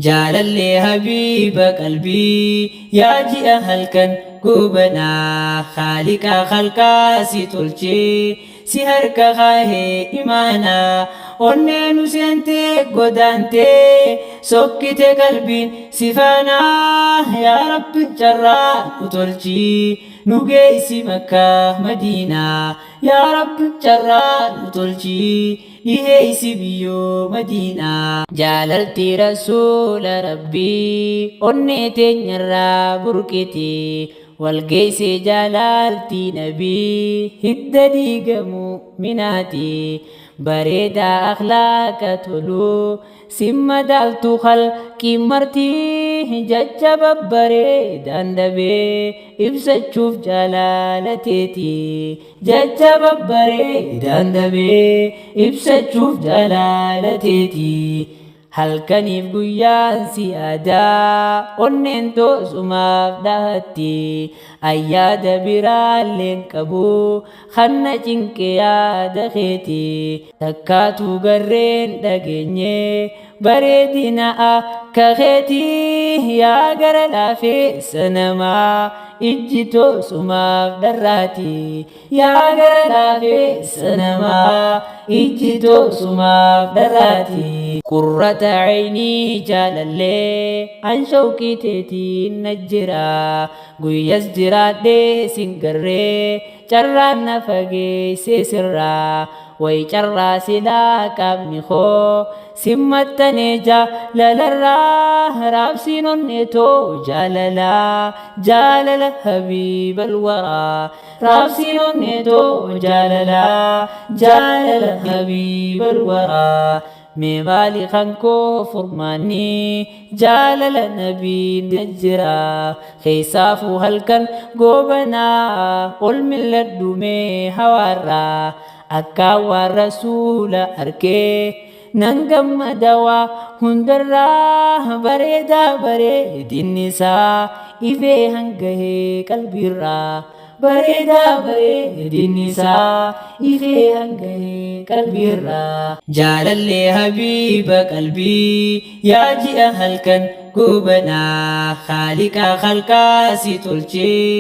jaalallee habiiba qalbii yaa ji'a halkan gubanaa khaaliqaa khalqaa si tolchee si harka kaahee imaanaa onnee nu seentee godaantee sokkite qalbiin si faanaa yaa rabbi carraa nu tolchii nu geessi makkaa madiinaa yaa rabbi carraa nu tolchii dhiheessi biyyoo madiinaa jaalaltii rasuula rabbii onnee teenyarraa burqite walgeessee jaalaltii nabii hidda diigamu minaati bareedaa akhlaaqa tolu simma daaltu halqii martii jecha babbareedaan dhabee ibsachuuf jaalalateeti jecha babbareedaan dhabee ibsachuuf jaalalateeti halkaniif guyyaan si aadaa onneen toosumaaf dhahatti ayyaada biraalleen qabu kanna cinqee yaada keeti takkaatuu garreen dhageenye bareedina akka keeti yaa gara laafeessa namaa ijji toosumaaf dharraati yaa gara laafeessa namaa ijji toosumaaf dharraati qurrata caynii jaalallee an shawqii teetiin na jira guyyas jiraadhee sin garree carraan na fageessee sirraa way carraa silaa qaabni koo simmattanee jaalalarraa raabsiin onneetoo jaalala habiibal waraa raabsiin onneetoo jaalala habiibal waraa mee maali kan koo furmaanni jaalala nabiin jira keessaafuu halkan goobanaa ol milladhu mee hawaarraa akkaan waan rasuula arkee nan gammadawaa hundarraa bareedaa bareedinni isaa ifee hangahee qalbiirraa bareedaa bareedinni isaa ifee hangahee qalbiirraa jaalallee habiiba qalbii yaa ji'a halkan gubanaa khaaliqaa khalqaa si tolchee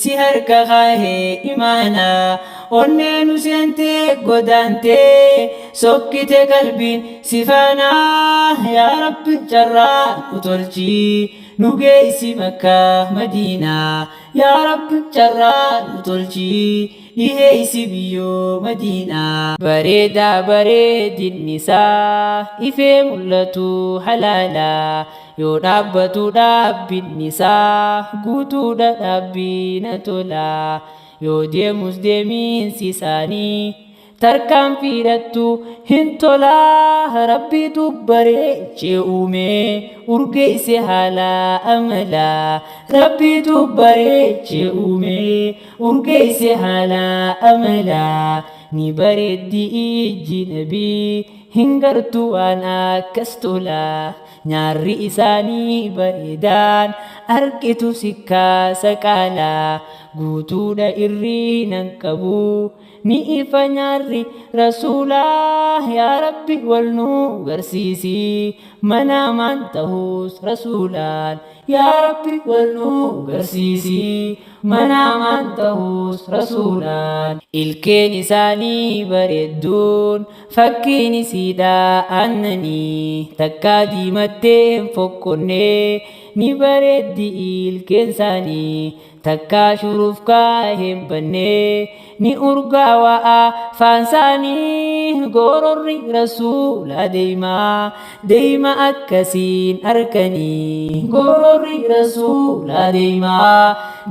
si harka kaahee imaanaa onnee nu seentee godaantee sokkite qalbiin si faanaa yaa rabbi carraa nu tolchii nu geessi makkaa madiinaa yaa rabbi carraa nu tolchii dhiheessi biyyoo madiinaa bareedaa bareedinni isaa ifee mul'atu halaalaa yoo dhaabbatu dhaabbinni isaa guutuudha dhaabbiina tolaa yoo deemus deemiinsi isaanii tarkaanfiidhattu hin tolaa rabbiitu bareechee uumee urgeesse haalaa amalaa rabbiitu bareechee uumee urgeesse haalaa amalaa ni bareeddi ijji nabii hin gartu waan akkas tolaa nyaarri isaanii bareedaan argitu sikkaa saqaalaa guutuudha irriinan qabu ni ifa nyaarri rasuulaa yaa rabbi wal nu garsiisi manaamaan ta'us rasuulaan yaa rabbi wal nu garsiisi manaamaan ta'us rasuulaan ilkeen isaanii bareedduun fakkiin isiidhaa aannanii takkaa diimatteen fokkonnee ni bareeddi ilkeen isaanii takkaa shuruuf kaaheen bannee ni urgaawaa faansaanii gororri rasuula deema akkasiin arkanii gororri rasuula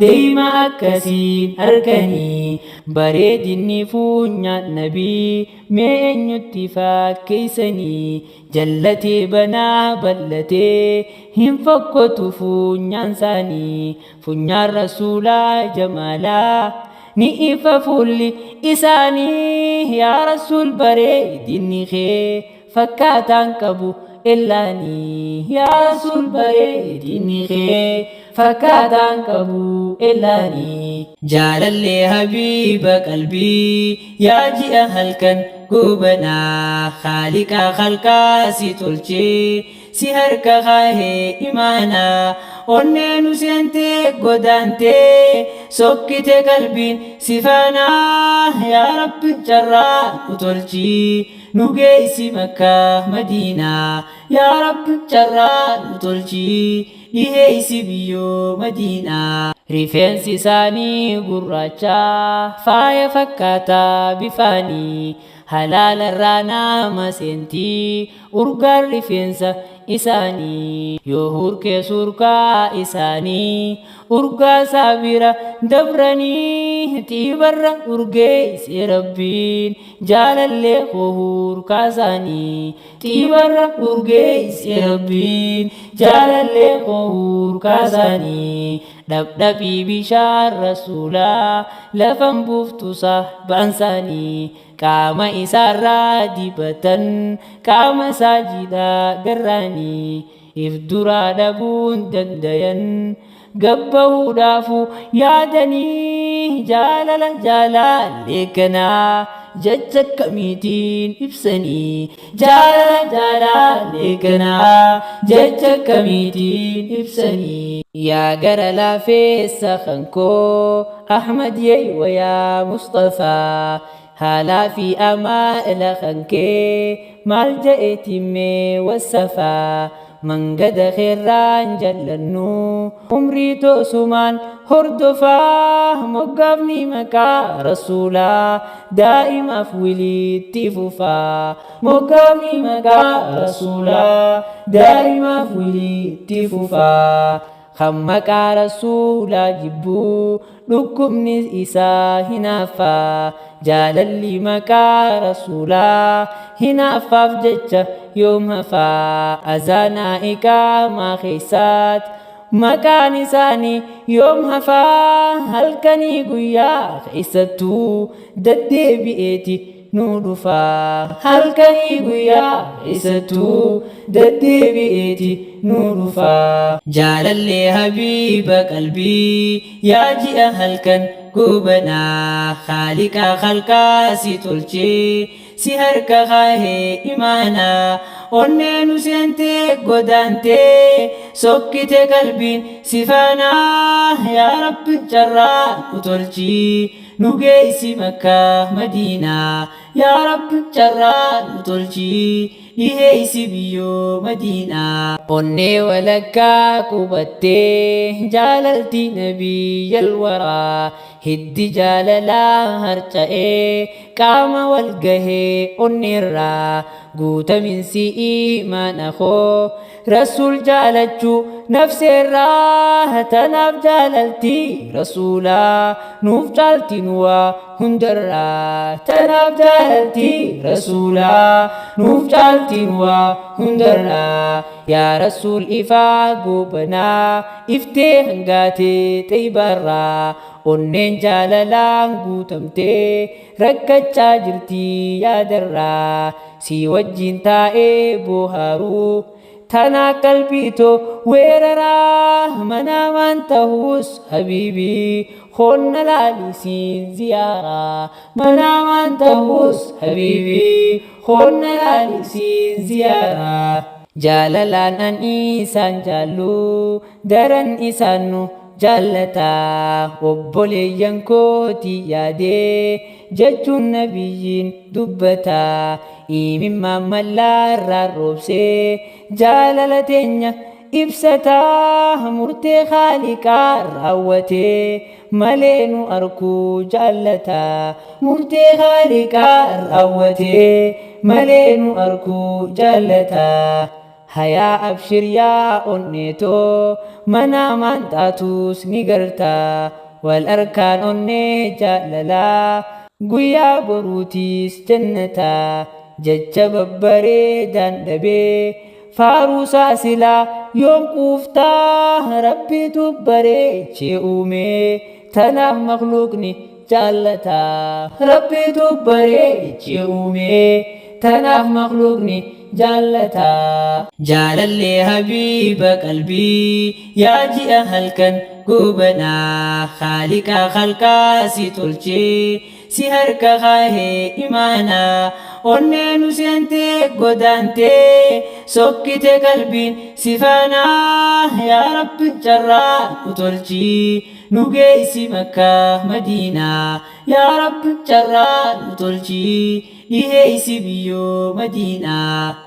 deema akkasiin arkanii bareedinni fuunyaan nabii mee eenyutti fakkeessanii jallatee banaa ballatee hin fakkotu fuunyaan isaanii fuunyaan rasuulaa jamaalaa ni ifa fuulli isaanii yaa rasuul bareedinni kee fakkaataan qabu illaanii yaa rasuul bareedinni kee fakkaataan qabu illaanii jaalallee habiiba qalbii yaa ji'a halkan gubanaa khaaliqaa khalqaa si tolchee si harka kaahee imaanaa onnee nu seentee godaante sokkite qalbiin si faanaa yaa rabbi carraa nu tolchi nu geessi Makkaa Madiinaa yaa rabbi carraa nu tolchi dhiheessi biyyoo Madiinaa. Rifeensi isaanii gurraacha faaya fakkaataa bifaanii halaala irraa nama seentii urgaan rifeensa isaanii yoo hurkee surkaa isaanii urgaa saabira dabranii xiibarra urgeesse rabbiin jaalallee koo hurkaa isaanii xiibarra urgeesse rabbiin jaalallee koo hurkaa isaanii dhabdhabii bishaan rasuulaa lafan buuftu sahbaan isaanii qaama isaarraa dibatan qaama saajidhaa garraanii if duraa dhabuun dandayan gabbahuudhaafu yaadanii jaalala jaalallee kanaa jecha akkamiitiin ibsanii jaalala jaalallee kanaa jecha akkamiitiin ibsanii yaa gara laafeessa kankoo Ahmad yeeywa yaa Mustafaa haalaa fi amaala kankee maal je'eetimmee wasafaa mangada kheerraan jallannu umrii toosumaan hordofaa moggaafni maqaa rasuulaa daa'imaaf wilitti fufaa moggaafni maqaa rasuulaa daa'imaaf wilitti fufaa kan maqaa rasuulaa jibbuu dhukkubni isaa hinaafaa jaalalli maqaa rasuulaa hinaafaaf jecha yoom hafaa azaanaa iqaamaa keessaat maqaan isaanii yoom hafaa halkanii guyyaa keessattuu deddeebi'eeti nu dhufaa halkanii guyyaa keessattuu deddeebi'eeti nu dhufaa jaalallee habiiba qalbii yaa ji'a halkan gobanaa khaaliqaa khalqaa si tolchee si harka kaahee imaanaa onnee nu seentee godaantee sokkite qalbiin si faanaa yaa rabbi carraa nu tolchi nu geessi Makkaa Madiinaa yaa rabbi carraa nu tolchi dhiheessi biyyoo Madiinaa onnee walakkaa qubattee jaalalti nabiyyal waraa hiddi jaalalaa harca'ee qaama wal gahee onneerraa guutaminsi imaana koo rasuul jaalachuu nafseerraa tanaaf jaalalti rasuulaa nuuf caalti nuwaa hundarraa tanaaf jaalalti rasuulaa nuuf caalti nuwaa hundarraa yaa rasuul ifaa goobanaa iftee hangaatee xayyibaarraa onneen jaalalaan guutamtee rakkachaa jirti yaadarraa si wajjin taa'ee boohaaruu tanaa qalbiitoo weeraraa manaamaan ta'us habiibii honna laalisiin ziyaaraa manaamaan ta'us habiibii honna laalisiin ziyaaraa jaalalaan an isaan jaallu daran isaan nu jaalataa obboleeyyan kooti yaadee jechuun nabiyyiin dubbataa imimmaan mallaarraa roobsee jaalala teenya ibsataa murtee khaaliqaa raawwatee malee nu arkuu jaalataa murtee khaaliqaa raawwatee malee nu arkuu jaalataa hayaa abshir yaa onneetoo manaamaan taatus ni gartaa wal arkaan onnee jaalalaa guyyaa boruutiis jannataa jecha babbareedaan dhabee faaruusaa silaa yoom quuftaa rabbiitu bareechee uumee tanaaf makluuqni jaalataa rabbiitu bareechee uumee tanaaf makluuqni jaalataa jaalallee habiiba qalbii yaa ji'a halkan gobanaa khaaliqaa khalqaa si tolchee si harka kaahee imaanaa onnee nu seentee godaantee sokkite qalbiin si faana yaa rabbi carraa nu tolchi nu geessi Makkaa Madiinaa yaa rabbi carraa nu tolchi dhiheessi biyyoo Madiinaa.